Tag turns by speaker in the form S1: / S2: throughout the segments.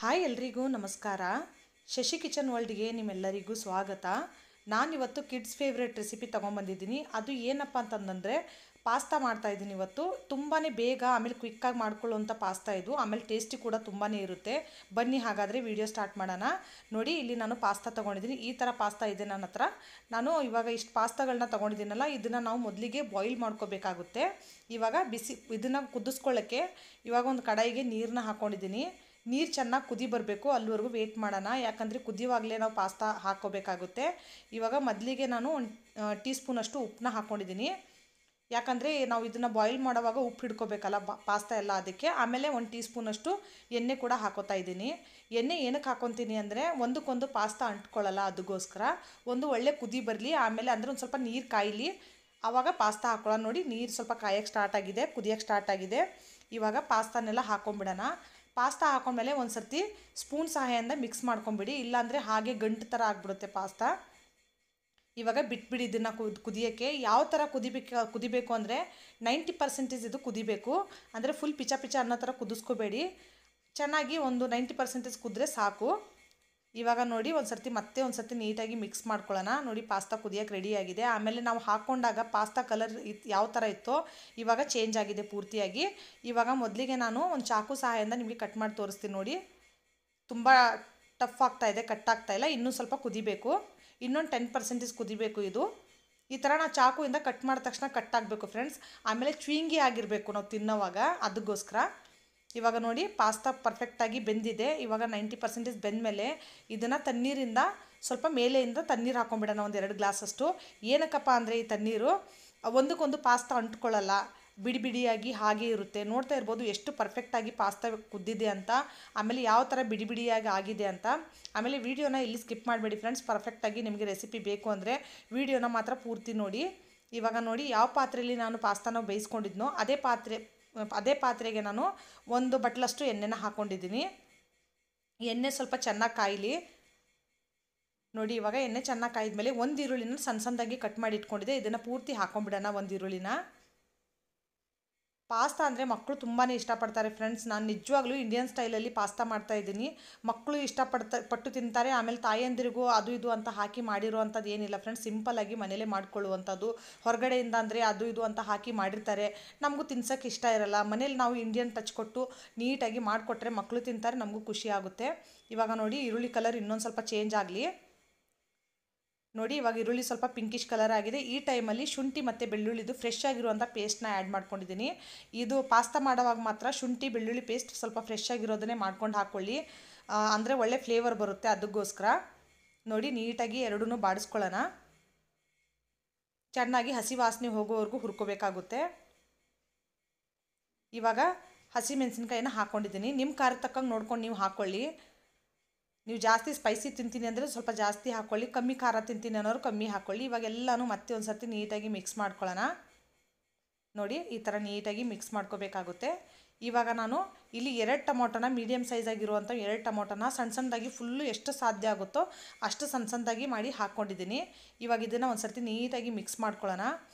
S1: Hi ಎಲ್ರಿಗೂ ನಮಸ್ಕಾರ. Shashi kitchen ವರ್ಲ್ಡ್ಗೆ ನಿಮ್ಮೆಲ್ಲರಿಗೂ ಸ್ವಾಗತ. ನಾನಿವತ್ತು ಕಿಡ್ಸ್ ಫೇವ್ರೇಟ್ ರೆಸಿಪಿ ತೊಗೊಂಬಂದಿದ್ದೀನಿ. ಅದು ಏನಪ್ಪ ಅಂತಂದರೆ ಪಾಸ್ತಾ ಮಾಡ್ತಾಯಿದ್ದೀನಿ ಇವತ್ತು. ತುಂಬಾ ಬೇಗ ಆಮೇಲೆ ಕ್ವಿಕ್ಕಾಗಿ ಮಾಡ್ಕೊಳ್ಳೋವಂಥ ಪಾಸ್ತಾ ಇದು. ಆಮೇಲೆ ಟೇಸ್ಟಿ ಕೂಡ ತುಂಬಾ ಇರುತ್ತೆ. ಬನ್ನಿ ಹಾಗಾದರೆ ವಿಡಿಯೋ ಸ್ಟಾರ್ಟ್ ಮಾಡೋಣ. ನೋಡಿ, ಇಲ್ಲಿ ನಾನು ಪಾಸ್ತಾ ತೊಗೊಂಡಿದ್ದೀನಿ. ಈ ಥರ ಪಾಸ್ತಾ ಇದೆ ನನ್ನ ಹತ್ರ. ನಾನು ಇವಾಗ ಇಷ್ಟು ಪಾಸ್ತಾಗಳನ್ನ ತೊಗೊಂಡಿದ್ದೀನಲ್ಲ, ಇದನ್ನು ನಾವು ಮೊದಲಿಗೆ ಬಾಯ್ಲ್ ಮಾಡ್ಕೋಬೇಕಾಗುತ್ತೆ. ಇವಾಗ ಇದನ್ನು ಕುದಿಸ್ಕೊಳ್ಳೋಕ್ಕೆ ಇವಾಗ ಒಂದು ಕಡಾಯಿಗೆ ನೀರನ್ನ ಹಾಕ್ಕೊಂಡಿದ್ದೀನಿ. ನೀರು ಚೆನ್ನಾಗಿ ಕುದಿ ಬರಬೇಕು, ಅಲ್ಲಿವರೆಗೂ ವೆಯ್ಟ್ ಮಾಡೋಣ. ಯಾಕಂದರೆ ಕುದಿಯುವಾಗಲೇ ನಾವು ಪಾಸ್ತಾ ಹಾಕ್ಕೋಬೇಕಾಗುತ್ತೆ. ಇವಾಗ ಮೊದಲಿಗೆ ನಾನು ಒಂದು ಟೀ ಸ್ಪೂನಷ್ಟು ಉಪ್ಪನ್ನ ಹಾಕ್ಕೊಂಡಿದ್ದೀನಿ. ಯಾಕಂದರೆ ನಾವು ಇದನ್ನು ಬಾಯ್ಲ್ ಮಾಡುವಾಗ ಉಪ್ಪು ಹಿಡ್ಕೋಬೇಕಲ್ಲ ಪಾಸ್ತಾ ಎಲ್ಲ, ಅದಕ್ಕೆ. ಆಮೇಲೆ ಒಂದು ಟೀ ಸ್ಪೂನಷ್ಟು ಎಣ್ಣೆ ಕೂಡ ಹಾಕೋತಾ ಇದ್ದೀನಿ. ಎಣ್ಣೆ ಏನಕ್ಕೆ ಹಾಕ್ಕೊತೀನಿ ಅಂದರೆ ಒಂದಕ್ಕೊಂದು ಪಾಸ್ತಾ ಅಂಟ್ಕೊಳ್ಳಲ್ಲ, ಅದಕ್ಕೋಸ್ಕರ. ಒಂದು ಒಳ್ಳೆ ಕುದಿ ಬರಲಿ, ಆಮೇಲೆ ಅಂದರೆ ಒಂದು ಸ್ವಲ್ಪ ನೀರು ಕಾಯಲಿ, ಆವಾಗ ಪಾಸ್ತಾ ಹಾಕ್ಕೊಳ್ಳೋಣ. ನೋಡಿ, ನೀರು ಸ್ವಲ್ಪ ಕಾಯೋಕ್ಕೆ ಸ್ಟಾರ್ಟ್ ಆಗಿದೆ, ಕುದಿಯೋಕ್ಕೆ ಸ್ಟಾರ್ಟ್ ಆಗಿದೆ. ಇವಾಗ ಪಾಸ್ತಾನೆಲ್ಲ ಹಾಕ್ಕೊಂಬಿಡೋಣ. ಪಾಸ್ತಾ ಹಾಕೊಂಡ್ಮೇಲೆ ಒಂದು ಸರ್ತಿ ಸ್ಪೂನ್ ಸಹಾಯದಿಂದ ಮಿಕ್ಸ್ ಮಾಡ್ಕೊಂಬಿಡಿ, ಇಲ್ಲಾಂದರೆ ಹಾಗೆ ಗಂಟು ಥರ ಆಗಿಬಿಡುತ್ತೆ ಪಾಸ್ತಾ. ಇವಾಗ ಬಿಟ್ಬಿಡಿ ಇದನ್ನು ಕುದಿಯೋಕ್ಕೆ. ಯಾವ ಥರ ಕುದಿಬೇಕು ಅಂದರೆ 90% ಇದು ಕುದಿಬೇಕು. ಅಂದರೆ ಫುಲ್ ಪಿಚ ಪಿಚ ಅನ್ನೋ ಥರ ಕುದಿಸ್ಕೋಬೇಡಿ. ಚೆನ್ನಾಗಿ ಒಂದು 90% ಕುದ್ರೆ ಸಾಕು. ಇವಾಗ ನೋಡಿ, ಮತ್ತೆ ಒಂದು ಸರ್ತಿ ನೀಟಾಗಿ ಮಿಕ್ಸ್ ಮಾಡ್ಕೊಳ್ಳೋಣ. ನೋಡಿ, ಪಾಸ್ತಾ ಕುದಿಯೋಕ್ಕೆ ರೆಡಿಯಾಗಿದೆ. ಆಮೇಲೆ ನಾವು ಹಾಕ್ಕೊಂಡಾಗ ಪಾಸ್ತಾ ಕಲರ್ ಯಾವ ಥರ ಇತ್ತೋ ಇವಾಗ ಚೇಂಜ್ ಆಗಿದೆ ಪೂರ್ತಿಯಾಗಿ. ಇವಾಗ ಮೊದಲಿಗೆ ನಾನು ಒಂದು ಚಾಕು ಸಹಾಯದಿಂದ ನಿಮಗೆ ಕಟ್ ಮಾಡಿ ತೋರಿಸ್ತೀನಿ. ನೋಡಿ, ತುಂಬ ಟಫ್ ಆಗ್ತಾಯಿದೆ, ಕಟ್ ಆಗ್ತಾಯಿಲ್ಲ. ಇನ್ನೂ ಸ್ವಲ್ಪ ಕುದಿಬೇಕು, ಇನ್ನೊಂದು 10% ಕುದಿಬೇಕು ಇದು. ಈ ಥರ ನಾವು ಚಾಕುವಿಂದ ಕಟ್ ಮಾಡಿದ ತಕ್ಷಣ ಕಟ್ ಆಗಬೇಕು ಫ್ರೆಂಡ್ಸ್. ಆಮೇಲೆ ಚ್ವಿಂಗಿ ಆಗಿರಬೇಕು ನಾವು ತಿನ್ನೋವಾಗ, ಅದಕ್ಕೋಸ್ಕರ. ಇವಾಗ ನೋಡಿ, ಪಾಸ್ತಾ ಪರ್ಫೆಕ್ಟಾಗಿ ಬೆಂದಿದೆ. ಇವಾಗ 90% ಬೆಂದಮೇಲೆ ಇದನ್ನು ತಣ್ಣೀರಿಂದ ಸ್ವಲ್ಪ ಮೇಲೆಯಿಂದ ತಣ್ಣೀರು ಹಾಕ್ಕೊಂಬಿಡೋಣ, ಒಂದು 2 ಗ್ಲಾಸಷ್ಟು. ಏನಕ್ಕಪ್ಪ ಅಂದರೆ ಈ ತಣ್ಣೀರು ಒಂದಕ್ಕೊಂದು ಪಾಸ್ತಾ ಅಂಟ್ಕೊಳ್ಳಲ್ಲ, ಬಿಡಿ ಬಿಡಿಯಾಗಿ ಹಾಗೆ ಇರುತ್ತೆ. ನೋಡ್ತಾ ಇರ್ಬೋದು ಎಷ್ಟು ಪರ್ಫೆಕ್ಟಾಗಿ ಪಾಸ್ತಾ ಕುದ್ದಿದೆ ಅಂತ, ಆಮೇಲೆ ಯಾವ ಥರ ಬಿಡಿ ಬಿಡಿಯಾಗಿ ಆಗಿದೆ ಅಂತ. ಆಮೇಲೆ ವೀಡಿಯೋನ ಇಲ್ಲಿ ಸ್ಕಿಪ್ ಮಾಡಬೇಡಿ ಫ್ರೆಂಡ್ಸ್. ಪರ್ಫೆಕ್ಟಾಗಿ ನಿಮಗೆ ರೆಸಿಪಿ ಬೇಕು ಅಂದರೆ ವೀಡಿಯೋನ ಮಾತ್ರ ಪೂರ್ತಿ ನೋಡಿ. ಇವಾಗ ನೋಡಿ, ಯಾವ ಪಾತ್ರೆಯಲ್ಲಿ ನಾನು ಪಾಸ್ತಾನ ಬೇಯಿಸ್ಕೊಂಡಿದ್ನೋ ಅದೇ ಪಾತ್ರೆಗೆ ನಾನು ಒಂದು ಬಟ್ಲಷ್ಟು ಎಣ್ಣೆನ ಹಾಕ್ಕೊಂಡಿದ್ದೀನಿ. ಎಣ್ಣೆ ಸ್ವಲ್ಪ ಚೆನ್ನಾಗಿ ಕಾಯಲಿ. ನೋಡಿ, ಇವಾಗ ಎಣ್ಣೆ ಚೆನ್ನಾಗಿ ಕಾಯಿದ್ಮೇಲೆ ಒಂದು ಈರುಳ್ಳಿನ ಸಣ್ಣದಾಗಿ ಕಟ್ ಮಾಡಿ ಇಟ್ಕೊಂಡಿದ್ದೆ. ಇದನ್ನು ಪೂರ್ತಿ ಹಾಕ್ಕೊಂಬಿಡೋಣ, ಒಂದು ಈರುಳ್ಳಿನ. ಪಾಸ್ತಾ ಅಂದರೆ ಮಕ್ಕಳು ತುಂಬಾ ಇಷ್ಟಪಡ್ತಾರೆ ಫ್ರೆಂಡ್ಸ್. ನಾನು ನಿಜವಾಗ್ಲೂ ಇಂಡಿಯನ್ ಸ್ಟೈಲಲ್ಲಿ ಪಾಸ್ತಾ ಮಾಡ್ತಾಯಿದ್ದೀನಿ. ಮಕ್ಕಳು ಪಟ್ಟು ತಿಂತಾರೆ. ಆಮೇಲೆ ತಾಯಂದಿರಿಗೂ ಅದು ಇದು ಅಂತ ಹಾಕಿ ಮಾಡಿರೋ ಅಂಥದ್ದು ಏನಿಲ್ಲ ಫ್ರೆಂಡ್ಸ್. ಸಿಂಪಲ್ಲಾಗಿ ಮನೇಲೇ ಮಾಡ್ಕೊಳ್ಳುವಂಥದ್ದು. ಹೊರಗಡೆಯಿಂದ ಅಂದರೆ ಅದು ಇದು ಅಂತ ಹಾಕಿ ಮಾಡಿರ್ತಾರೆ, ನಮಗೂ ತಿನ್ಸೋಕ್ಕೆ ಇಷ್ಟ ಇರಲ್ಲ. ಮನೇಲಿ ನಾವು ಇಂಡಿಯನ್ ಟಚ್ ಕೊಟ್ಟು ನೀಟಾಗಿ ಮಾಡಿಕೊಟ್ರೆ ಮಕ್ಕಳು ತಿಂತಾರೆ, ನಮಗೂ ಖುಷಿ ಆಗುತ್ತೆ. ಇವಾಗ ನೋಡಿ, ಈರುಳ್ಳಿ ಕಲರ್ ಇನ್ನೊಂದು ಸ್ವಲ್ಪ ಚೇಂಜ್ ಆಗಲಿ. ನೋಡಿ, ಇವಾಗ ಈರುಳ್ಳಿ ಸ್ವಲ್ಪ ಪಿಂಕಿಶ್ ಕಲರ್ ಆಗಿದೆ. ಈ ಟೈಮಲ್ಲಿ ಶುಂಠಿ ಮತ್ತು ಬೆಳ್ಳುಳ್ಳಿದು ಫ್ರೆಶ್ ಆಗಿರುವಂಥ ಪೇಸ್ಟ್ನ ಆ್ಯಡ್ ಮಾಡ್ಕೊಂಡಿದ್ದೀನಿ. ಇದು ಪಾಸ್ತಾ ಮಾಡೋವಾಗ ಮಾತ್ರ ಶುಂಠಿ ಬೆಳ್ಳುಳ್ಳಿ ಪೇಸ್ಟ್ ಸ್ವಲ್ಪ ಫ್ರೆಶ್ ಆಗಿರೋದನ್ನೇ ಮಾಡ್ಕೊಂಡು ಹಾಕ್ಕೊಳ್ಳಿ, ಅಂದರೆ ಒಳ್ಳೆ ಫ್ಲೇವರ್ ಬರುತ್ತೆ, ಅದಕ್ಕೋಸ್ಕರ. ನೋಡಿ, ನೀಟಾಗಿ ಎರಡನ್ನೂ ಬಾಡಿಸ್ಕೊಳ್ಳೋಣ. ಚೆನ್ನಾಗಿ ಹಸಿ ವಾಸನೆ ಹೋಗೋವರೆಗೂ ಹುರ್ಕೋಬೇಕಾಗುತ್ತೆ. ಇವಾಗ ಹಸಿಮೆಣಸಿನ್ಕಾಯಿನ ಹಾಕ್ಕೊಂಡಿದ್ದೀನಿ. ನಿಮ್ಮ ಖಾರ ತಕ್ಕಂಗೆ ನೋಡ್ಕೊಂಡು ನೀವು ಹಾಕ್ಕೊಳ್ಳಿ. ನೀವು ಜಾಸ್ತಿ ಸ್ಪೈಸಿ ತಿಂತೀನಿ ಅಂದರೆ ಸ್ವಲ್ಪ ಜಾಸ್ತಿ ಹಾಕ್ಕೊಳ್ಳಿ, ಕಮ್ಮಿ ಖಾರ ತಿಂತೀನಿ ಅನ್ನೋರು ಕಮ್ಮಿ ಹಾಕ್ಕೊಳ್ಳಿ. ಇವಾಗ ಎಲ್ಲನೂ ಮತ್ತೆ ಒಂದು ಸರ್ತಿ ನೀಟಾಗಿ ಮಿಕ್ಸ್ ಮಾಡ್ಕೊಳ್ಳೋಣ. ನೋಡಿ, ಈ ಥರ ನೀಟಾಗಿ ಮಿಕ್ಸ್ ಮಾಡ್ಕೋಬೇಕಾಗುತ್ತೆ. ಇವಾಗ ನಾನು ಇಲ್ಲಿ 2 ಟೊಮೊಟೊನ, ಮೀಡಿಯಮ್ ಸೈಜಾಗಿರುವಂಥ 2 ಟೊಮೊಟೊನ ಸಣ್ಣದಾಗಿ ಫುಲ್ಲು ಎಷ್ಟು ಸಾಧ್ಯ ಆಗುತ್ತೋ ಅಷ್ಟು ಸಣ್ಣದಾಗಿ ಮಾಡಿ ಹಾಕ್ಕೊಂಡಿದ್ದೀನಿ. ಇವಾಗ ಇದನ್ನು ಒಂದು ಸರ್ತಿ ನೀಟಾಗಿ ಮಿಕ್ಸ್ ಮಾಡ್ಕೊಳ್ಳೋಣ.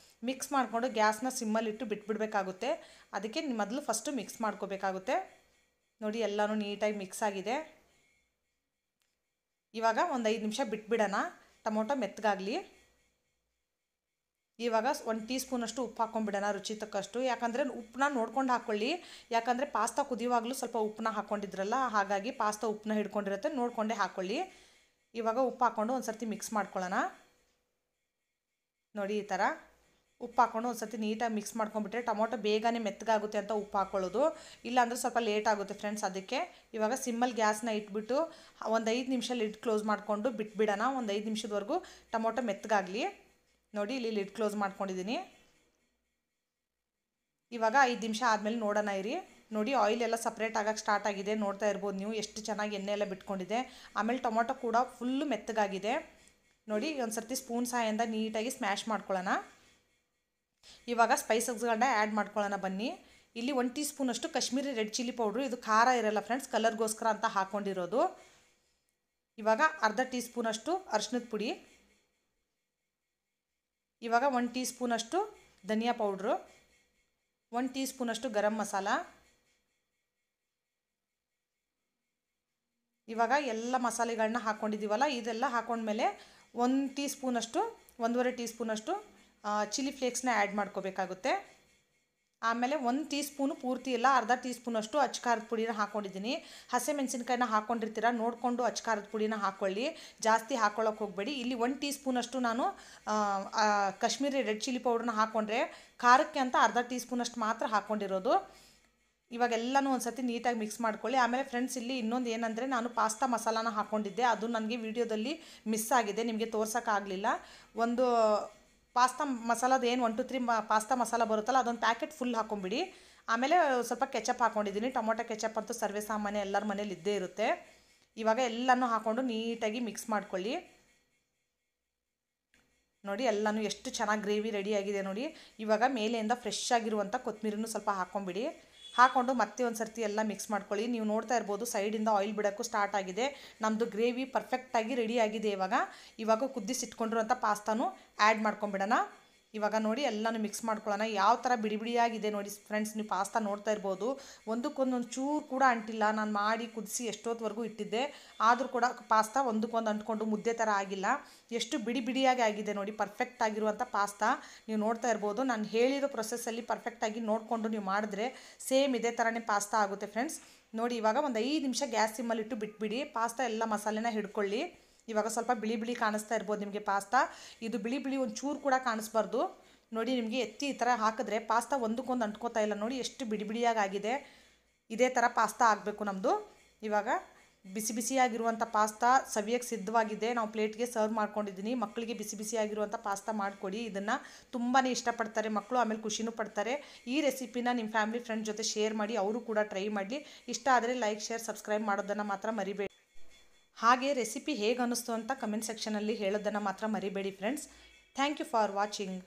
S1: ಮಿಕ್ಸ್ ಮಾಡಿಕೊಂಡು ಗ್ಯಾಸ್ನ ಸಿಮ್ಮಲ್ಲಿಟ್ಟು ಬಿಟ್ಬಿಡಬೇಕಾಗುತ್ತೆ. ಅದಕ್ಕೆ ಮೊದಲು ಫಸ್ಟು ಮಿಕ್ಸ್ ಮಾಡ್ಕೋಬೇಕಾಗುತ್ತೆ. ನೋಡಿ, ಎಲ್ಲನೂ ನೀಟಾಗಿ ಮಿಕ್ಸ್ ಆಗಿದೆ. ಇವಾಗ ಒಂದು 5 ನಿಮಿಷ ಬಿಟ್ಬಿಡೋಣ, ಟೊಮೊಟೊ ಮೆತ್ತಗಾಗಲಿ. ಇವಾಗ 1 ಟೀ ಸ್ಪೂನಷ್ಟು ಉಪ್ಪು ಹಾಕ್ಕೊಂಬಿಡೋಣ, ರುಚಿ ತಕ್ಕಷ್ಟು. ಯಾಕಂದರೆ ಉಪ್ಪನ್ನ ನೋಡ್ಕೊಂಡು ಹಾಕ್ಕೊಳ್ಳಿ. ಯಾಕಂದರೆ ಪಾಸ್ತಾ ಕುದಿಯುವಾಗಲೂ ಸ್ವಲ್ಪ ಉಪ್ಪನ್ನ ಹಾಕ್ಕೊಂಡಿದ್ರಲ್ಲ, ಹಾಗಾಗಿ ಪಾಸ್ತಾ ಉಪ್ಪನ್ನ ಹಿಡ್ಕೊಂಡಿರುತ್ತೆ, ನೋಡಿಕೊಂಡೇ ಹಾಕ್ಕೊಳ್ಳಿ. ಇವಾಗ ಉಪ್ಪು ಹಾಕ್ಕೊಂಡು ಒಂದು ಸರ್ತಿ ಮಿಕ್ಸ್ ಮಾಡ್ಕೊಳ್ಳೋಣ. ನೋಡಿ, ಈ ಥರ ಉಪ್ಪು ಹಾಕ್ಕೊಂಡು ಒಂದು ಸರ್ತಿ ನೀಟಾಗಿ ಮಿಕ್ಸ್ ಮಾಡ್ಕೊಂಡ್ಬಿಟ್ರೆ ಟೊಮೊಟೊ ಬೇಗನೆ ಮೆತ್ತಗಾಗುತ್ತೆ ಅಂತ ಉಪ್ಪು ಹಾಕ್ಕೊಳ್ಳೋದು. ಇಲ್ಲಾಂದರೆ ಸ್ವಲ್ಪ ಲೇಟ್ ಆಗುತ್ತೆ ಫ್ರೆಂಡ್ಸ್, ಅದಕ್ಕೆ. ಇವಾಗ ಸಿಮ್ಮಲ್ಲಿ ಗ್ಯಾಸ್ನ ಇಟ್ಬಿಟ್ಟು ಒಂದು 5 ನಿಮಿಷ ಲಿಡ್ ಕ್ಲೋಸ್ ಮಾಡಿಕೊಂಡು ಬಿಟ್ಬಿಡೋಣ. ಒಂದು 5 ನಿಮಿಷದವರೆಗೂ ಟೊಮೊಟೊ ಮೆತ್ತಗಾಗಲಿ. ನೋಡಿ, ಇಲ್ಲಿ ಲಿಡ್ ಕ್ಲೋಸ್ ಮಾಡ್ಕೊಂಡಿದ್ದೀನಿ. ಇವಾಗ 5 ನಿಮಿಷ ಆದಮೇಲೆ ನೋಡೋಣ ಇರಿ. ನೋಡಿ, ಆಯಿಲ್ ಎಲ್ಲ ಸಪ್ರೇಟ್ ಆಗೋಕ್ಕೆ ಸ್ಟಾರ್ಟ್ ಆಗಿದೆ. ನೋಡ್ತಾ ಇರ್ಬೋದು ನೀವು ಎಷ್ಟು ಚೆನ್ನಾಗಿ ಎಣ್ಣೆ ಎಲ್ಲ ಬಿಟ್ಕೊಂಡಿದೆ. ಆಮೇಲೆ ಟೊಮೊಟೊ ಕೂಡ ಫುಲ್ಲು ಮೆತ್ತಗಾಗಿದೆ. ನೋಡಿ, ಒಂದು ಸರ್ತಿ ಸ್ಪೂನ್ ಸಹಾಯದಿಂದ ನೀಟಾಗಿ ಸ್ಮ್ಯಾಶ್ ಮಾಡ್ಕೊಳ್ಳೋಣ. ಇವಾಗ ಸ್ಪೈಸಸ್ಗಳನ್ನ ಆ್ಯಡ್ ಮಾಡ್ಕೊಳ್ಳೋಣ, ಬನ್ನಿ. ಇಲ್ಲಿ 1 ಟೀ ಸ್ಪೂನಷ್ಟು ಕಾಶ್ಮೀರಿ ರೆಡ್ ಚಿಲ್ಲಿ ಪೌಡ್ರು. ಇದು ಖಾರ ಇರಲ್ಲ ಫ್ರೆಂಡ್ಸ್, ಕಲರ್ಗೋಸ್ಕರ ಅಂತ ಹಾಕ್ಕೊಂಡಿರೋದು. ಇವಾಗ ಅರ್ಧ ಟೀ ಸ್ಪೂನಷ್ಟು ಅರಿಶಿನದ ಪುಡಿ. ಇವಾಗ 1 ಟೀ ಸ್ಪೂನಷ್ಟು ಧನಿಯಾ ಪೌಡ್ರು, 1 ಟೀ ಸ್ಪೂನಷ್ಟು ಗರಂ ಮಸಾಲ, ಇವಾಗ ಎಲ್ಲ ಮಸಾಲೆಗಳನ್ನ ಹಾಕ್ಕೊಂಡಿದ್ದೀವಲ್ಲ, ಇದೆಲ್ಲ ಹಾಕ್ಕೊಂಡ್ಮೇಲೆ 1 ಟೀ ಸ್ಪೂನಷ್ಟು 1.5 ಟೀ ಸ್ಪೂನಷ್ಟು ಚಿಲ್ಲಿ ಫ್ಲೇಕ್ಸ್ನ ಆ್ಯಡ್ ಮಾಡ್ಕೋಬೇಕಾಗುತ್ತೆ. ಆಮೇಲೆ 1 ಟೀ ಸ್ಪೂನು ಪೂರ್ತಿ ಇಲ್ಲ, ಅರ್ಧ ಟೀ ಸ್ಪೂನಷ್ಟು ಅಚ್ಕಾರದ ಪುಡಿನ ಹಾಕ್ಕೊಂಡಿದ್ದೀನಿ. ಹಸಿಮೆಣಸಿನ್ಕಾಯಿನ ಹಾಕ್ಕೊಂಡಿರ್ತೀರ, ನೋಡಿಕೊಂಡು ಅಚ್ಕಾರದ ಪುಡಿನ ಹಾಕ್ಕೊಳ್ಳಿ, ಜಾಸ್ತಿ ಹಾಕ್ಕೊಳ್ಳೋಕೆ ಹೋಗಬೇಡಿ. ಇಲ್ಲಿ 1 ಟೀ ಸ್ಪೂನಷ್ಟು ನಾನು ಕಾಶ್ಮೀರಿ ರೆಡ್ ಚಿಲ್ಲಿ ಪೌಡ್ರನ್ನ ಹಾಕ್ಕೊಂಡ್ರೆ ಖಾರಕ್ಕೆ ಅಂತ ಅರ್ಧ ಟೀ ಸ್ಪೂನಷ್ಟು ಮಾತ್ರ ಹಾಕ್ಕೊಂಡಿರೋದು. ಇವಾಗೆಲ್ಲನೂ ಒಂದು ಸತಿ ನೀಟಾಗಿ ಮಿಕ್ಸ್ ಮಾಡ್ಕೊಳ್ಳಿ. ಆಮೇಲೆ ಫ್ರೆಂಡ್ಸ್, ಇಲ್ಲಿ ಇನ್ನೊಂದು ಏನಂದರೆ, ನಾನು ಪಾಸ್ತಾ ಮಸಾಲಾನ ಹಾಕ್ಕೊಂಡಿದ್ದೆ, ಅದು ನನಗೆ ವಿಡಿಯೋದಲ್ಲಿ ಮಿಸ್ ಆಗಿದೆ, ನಿಮಗೆ ತೋರ್ಸೋಕ್ಕಾಗಲಿಲ್ಲ. ಒಂದು ಪಾಸ್ತಾ ಮಸಾಲದ ಏನು 1 2 3 ಪಾಸ್ತಾ ಮಸಾಲ ಬರುತ್ತಲ್ಲ, ಅದೊಂದು ಪ್ಯಾಕೆಟ್ ಫುಲ್ ಹಾಕ್ಕೊಂಬಿಡಿ. ಆಮೇಲೆ ಸ್ವಲ್ಪ ಕೆಚಪ್ ಹಾಕ್ಕೊಂಡಿದ್ದೀನಿ, ಟೊಮೊಟೊ ಕೆಚಪ್ ಅಂತೂ ಸರ್ವೇ ಸಾಮಾನ್ಯ ಎಲ್ಲರ ಮನೇಲಿ ಇದ್ದೇ ಇರುತ್ತೆ. ಇವಾಗ ಎಲ್ಲನೂ ಹಾಕ್ಕೊಂಡು ನೀಟಾಗಿ ಮಿಕ್ಸ್ ಮಾಡ್ಕೊಳ್ಳಿ. ನೋಡಿ ಎಲ್ಲನೂ ಎಷ್ಟು ಚೆನ್ನಾಗಿ ಗ್ರೇವಿ ರೆಡಿಯಾಗಿದೆ ನೋಡಿ. ಇವಾಗ ಮೇಲೆಯಿಂದ ಫ್ರೆಶ್ ಆಗಿರುವಂಥ ಕೊತ್ತಂಬರಿನೂ ಸ್ವಲ್ಪ ಹಾಕ್ಕೊಂಬಿಡಿ. ಹಾಕ್ಕೊಂಡು ಮತ್ತೆ ಒಂದು ಸರ್ತಿ ಎಲ್ಲ ಮಿಕ್ಸ್ ಮಾಡ್ಕೊಳ್ಳಿ. ನೀವು ನೋಡ್ತಾ ಇರ್ಬೋದು ಸೈಡಿಂದ ಆಯಿಲ್ ಬಿಡೋಕ್ಕೂ ಸ್ಟಾರ್ಟ್ ಆಗಿದೆ. ನಮ್ಮದು ಗ್ರೇವಿ ಪರ್ಫೆಕ್ಟಾಗಿ ರೆಡಿ ಆಗಿದೆ. ಇವಾಗ ಕುದಿಸಿಟ್ಕೊಂಡಿರುವಂಥ ಪಾಸ್ತಾನು ಆ್ಯಡ್ ಮಾಡ್ಕೊಂಬಿಡೋಣ. ಇವಾಗ ನೋಡಿ ಎಲ್ಲನೂ ಮಿಕ್ಸ್ ಮಾಡ್ಕೊಳ್ಳೋಣ. ಯಾವ ಥರ ಬಿಡಿ ಬಿಡಿಯಾಗಿದೆ ನೋಡಿ ಫ್ರೆಂಡ್ಸ್, ನೀವು ಪಾಸ್ತಾ ನೋಡ್ತಾ ಇರ್ಬೋದು, ಒಂದಕ್ಕೊಂದೊಂದು ಚೂರು ಕೂಡ ಅಂಟಿಲ್ಲ. ನಾನು ಮಾಡಿ ಕುದಿಸಿ ಎಷ್ಟೊತ್ತವರೆಗೂ ಇಟ್ಟಿದ್ದೆ, ಆದರೂ ಕೂಡ ಪಾಸ್ತಾ ಒಂದಕ್ಕೊಂದು ಅಂಟ್ಕೊಂಡು ಮುದ್ದೆ ಥರ ಆಗಿಲ್ಲ. ಎಷ್ಟು ಬಿಡಿ ಬಿಡಿಯಾಗಿ ಆಗಿದೆ ನೋಡಿ, ಪರ್ಫೆಕ್ಟ್ ಆಗಿರುವಂಥ ಪಾಸ್ತಾ ನೀವು ನೋಡ್ತಾ ಇರ್ಬೋದು. ನಾನು ಹೇಳಿರೋ ಪ್ರೊಸೆಸ್ಸಲ್ಲಿ ಪರ್ಫೆಕ್ಟಾಗಿ ನೋಡಿಕೊಂಡು ನೀವು ಮಾಡಿದ್ರೆ ಸೇಮ್ ಇದೇ ಥರನೇ ಪಾಸ್ತಾ ಆಗುತ್ತೆ ಫ್ರೆಂಡ್ಸ್. ನೋಡಿ ಇವಾಗ ಒಂದು 5 ನಿಮಿಷ ಗ್ಯಾಸ್ ಸಿಮ್ಮಲ್ಲಿಟ್ಟು ಬಿಟ್ಬಿಡಿ, ಪಾಸ್ತಾ ಎಲ್ಲ ಮಸಾಲೆನ ಹಿಡ್ಕೊಳ್ಳಿ. ಇವಾಗ ಸ್ವಲ್ಪ ಬಿಳಿ ಬಿಳಿ ಕಾಣಿಸ್ತಾ ಇರ್ಬೋದು ನಿಮಗೆ ಪಾಸ್ತಾ. ಇದು ಬಿಳಿ ಬಿಳಿ ಒಂದು ಚೂರು ಕೂಡ ಕಾಣಿಸ್ಬಾರ್ದು ನೋಡಿ. ನಿಮಗೆ ಎತ್ತಿ ಈ ಥರ ಹಾಕಿದ್ರೆ ಪಾಸ್ತಾ ಒಂದಕ್ಕೊಂದು ಅಂಟ್ಕೋತಾ ಇಲ್ಲ ನೋಡಿ, ಎಷ್ಟು ಬಿಡಿ ಬಿಡಿಯಾಗಿ ಆಗಿದೆ. ಇದೇ ಥರ ಪಾಸ್ತಾ ಆಗಬೇಕು ನಮ್ಮದು. ಇವಾಗ ಬಿಸಿ ಬಿಸಿಯಾಗಿರುವಂಥ ಪಾಸ್ತಾ ಸವಿಯಕ್ಕೆ ಸಿದ್ಧವಾಗಿದೆ. ನಾವು ಪ್ಲೇಟ್ಗೆ ಸರ್ವ್ ಮಾಡ್ಕೊಂಡಿದ್ದೀನಿ. ಮಕ್ಕಳಿಗೆ ಬಿಸಿ ಬಿಸಿಯಾಗಿರುವಂಥ ಪಾಸ್ತಾ ಮಾಡಿಕೊಡಿ, ಇದನ್ನು ತುಂಬಾ ಇಷ್ಟಪಡ್ತಾರೆ ಮಕ್ಕಳು, ಆಮೇಲೆ ಖುಷಿನೂ ಪಡ್ತಾರೆ. ಈ ರೆಸಿಪಿನ ನಿಮ್ಮ ಫ್ಯಾಮಿಲಿ ಫ್ರೆಂಡ್ ಜೊತೆ ಶೇರ್ ಮಾಡಿ, ಅವರು ಕೂಡ ಟ್ರೈ ಮಾಡಲಿ. ಇಷ್ಟ ಆದರೆ ಲೈಕ್ ಶೇರ್ ಸಬ್ಸ್ಕ್ರೈಬ್ ಮಾಡೋದನ್ನು ಮಾತ್ರ ಮರಿಬೇಡಿ. ಹಾಗೆ ರೆಸಿಪಿ ಹೇಗೆ ಅನ್ನಿಸ್ತು ಅಂತ ಕಮೆಂಟ್ ಸೆಕ್ಷನಲ್ಲಿ ಹೇಳೋದನ್ನು ಮಾತ್ರ ಮರಿಬೇಡಿ friends. Thank you for watching.